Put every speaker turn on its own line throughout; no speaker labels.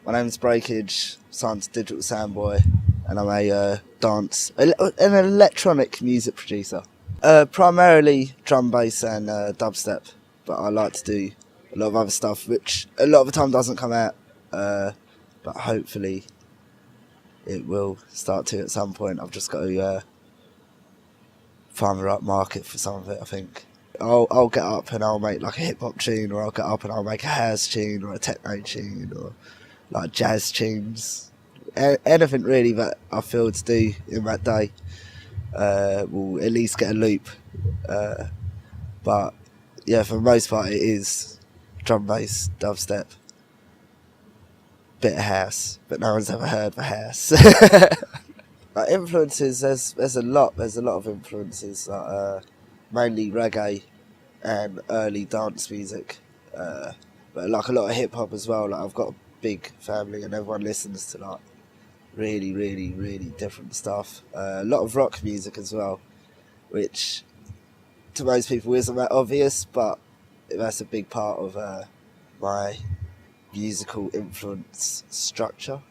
My name's Breakage, signed to Digital Soundboy, and I'm a an electronic music producer. Primarily drum, bass and dubstep, but I like to do a lot of other stuff, which a lot of the time doesn't come out, but hopefully it will start to at some point. I've just got to find the right market for some of it, I think. I'll get up and I'll make like a hip-hop tune, or I'll get up and I'll make a house tune, or a techno tune, or like jazz tunes. Anything really that I feel to do in that day will at least get a loop. But yeah, for the most part it is drum, bass, dubstep, bit of house, but no one's ever heard the house. Like influences, there's a lot of influences, like, mainly reggae and early dance music, but like a lot of hip hop as well. Like I've got a big family and everyone listens to like really different stuff. A lot of rock music as well, which to most people isn't that obvious, but that's a big part of my musical influence structure.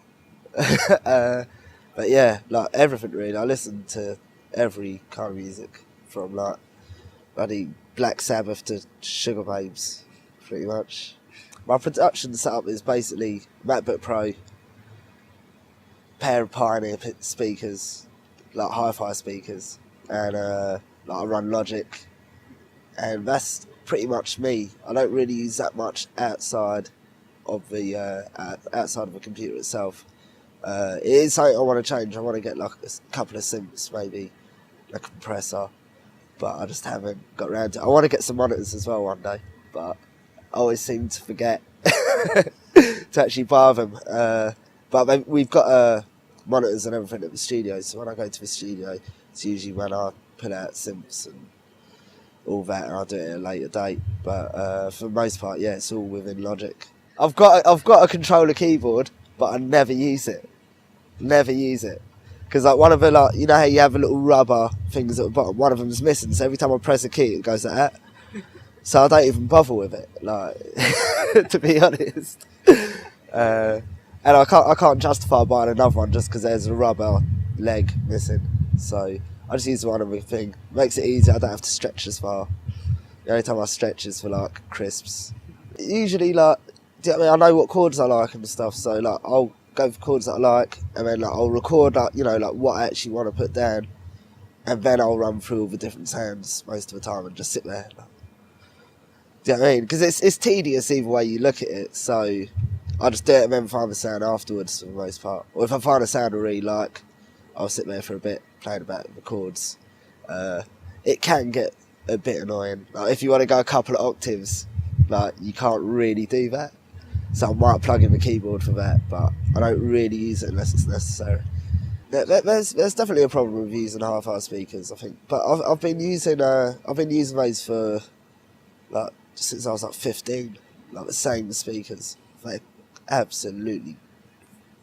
But yeah, like everything really. I listen to every kind of music, from like bloody Black Sabbath to Sugar Babes, pretty much. My production setup is basically MacBook Pro, pair of Pioneer speakers, like hi-fi speakers, and like I run Logic, and that's pretty much me. I don't really use that much outside of the computer itself. It is something I want to change. I want to get like a couple of synths, maybe a compressor, but I just haven't got around to it. I want to get some monitors as well one day, but I always seem to forget to actually buy them. But we've got monitors and everything at the studio, so when I go to the studio, it's usually when I pull out synths and all that, and I'll do it at a later date. But for the most part, yeah, it's all within Logic. I've got a controller keyboard, but I never use it. Because like one of the, like, you know how you have a little rubber things at the bottom, one of them's missing, so every time I press a key it goes like that. So I don't even bother with it, like, to be honest. And I can't justify buying another one just because there's a rubber leg missing. So I just use one of the thing. Makes it easier, I don't have to stretch as far. The only time I stretch is for like crisps. Usually, like, do you know what I mean? I know what chords I like and stuff, so like I'll go for chords that I like, and then like I'll record like, you know, like what I actually want to put down, and then I'll run through all the different sounds most of the time and just sit there. Like, do you know what I mean? Because it's tedious either way you look at it, so I just do it and then find the sound afterwards for the most part. Or if I find a sound I really like, I'll sit there for a bit playing about the chords. It can get a bit annoying. Like if you want to go a couple of octaves, like you can't really do that. So I might plug in the keyboard for that, but I don't really use it unless it's necessary. There's definitely a problem with using hi-fi speakers, I think. But I've been using those for like since I was like 15, like the same speakers. They're absolutely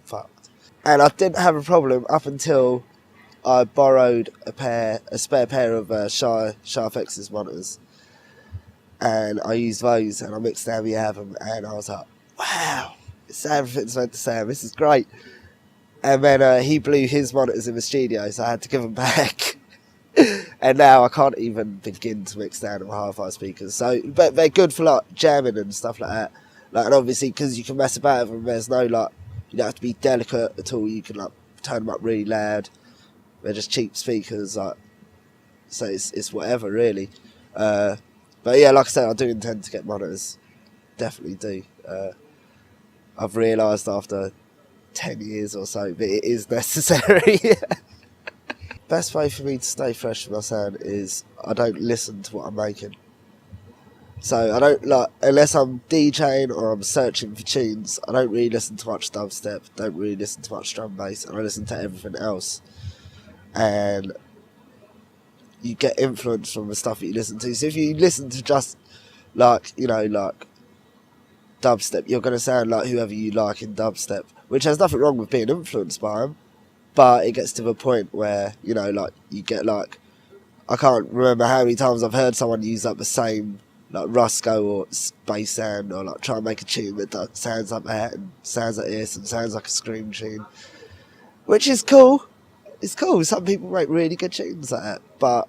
fucked. And I didn't have a problem up until I borrowed a spare pair of SharpX's monitors, and I used those and I mixed down the album, and I was like, wow, everything's meant to sound, this is great. And then he blew his monitors in the studio, so I had to give them back. And now I can't even begin to mix down with hi-fi speakers. So, but they're good for like jamming and stuff like that. Like, and obviously because you can mess about with them, there's no like, you don't have to be delicate at all. You can like turn them up really loud. They're just cheap speakers, like, so it's whatever really. But yeah, like I said, I do intend to get monitors. Definitely do. I've realised after 10 years or so that it is necessary. Best way for me to stay fresh with my sound is I don't listen to what I'm making. So I don't, like, unless I'm DJing or I'm searching for tunes, I don't really listen to much dubstep, don't really listen to much drum bass, and I listen to everything else. And you get influence from the stuff that you listen to. So if you listen to just, like, you know, like dubstep, you're going to sound like whoever you like in dubstep, which has nothing wrong with being influenced by them. But it gets to the point where, you know, like, you get like, I can't remember how many times I've heard someone use like the same like Roscoe or Space Sound, or like try and make a tune that sounds like that and sounds like this and sounds like a Scream tune, which is cool. It's cool. Some people make really good tunes like that, but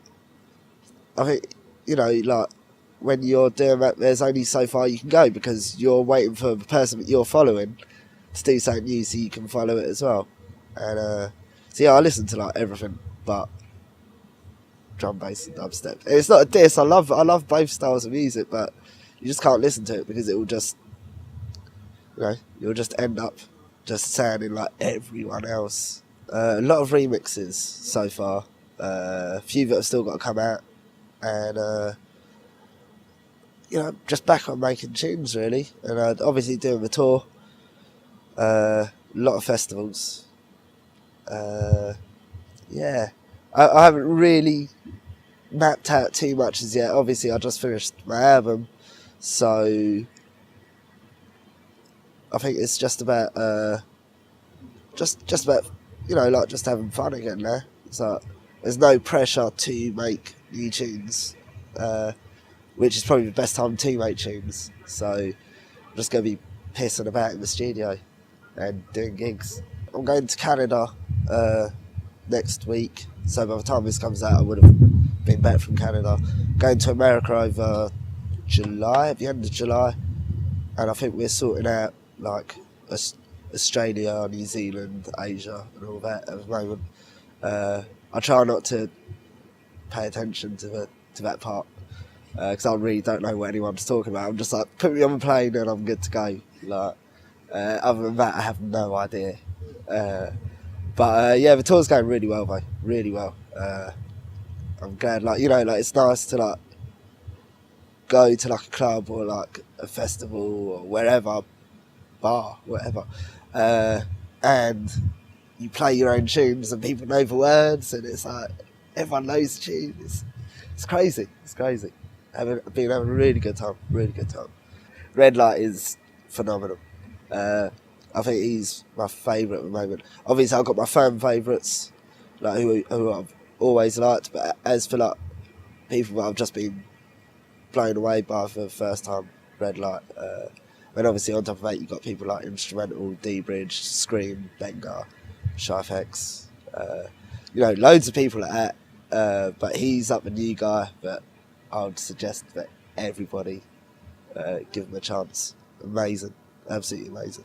I think, you know, like when you're doing that, there's only so far you can go because you're waiting for the person that you're following to do something new so you can follow it as well. And so yeah, I listen to like everything but drum bass and dubstep. And it's not a diss. I love both styles of music, but you just can't listen to it because it will just, you know, you'll just end up just sounding like everyone else. A lot of remixes so far. A few that have still got to come out, and you know, just back on making tunes really, and obviously doing the tour. A lot of festivals. Yeah, I haven't really mapped out too much as yet. Obviously, I just finished my album, so I think it's just about just about, you know, like just having fun again now. So there's no pressure to make new tunes, which is probably the best time to make tunes. So I'm just going to be pissing about in the studio and doing gigs. I'm going to Canada next week, so by the time this comes out I would have been back from Canada. Going to America over July, at the end of July, and I think we're sorting out like Australia, New Zealand, Asia and all that at the moment. I try not to pay attention to that part because I really don't know what anyone's talking about. I'm just like, put me on a plane and I'm good to go. Like, other than that, I have no idea. But yeah, the tour's going really well, though. Really well. I'm glad, like, you know, like it's nice to like go to like a club or like a festival or wherever, bar, whatever, and you play your own tunes and people know the words, and it's like everyone knows the tunes. It's crazy. It's crazy. I've been having a really good time. Really good time. Red Light is phenomenal. I think he's my favourite at the moment. Obviously, I've got my fan favourites, like who I've always liked. But as for like people that I've just been blown away by for the first time, Red Light. And obviously on top of that, you've got people like Instrumental, D-Bridge, Scream, Benga, Shyfx. You know, loads of people like that. But he's like the new guy. But I would suggest that everybody give him a chance. Amazing, absolutely amazing.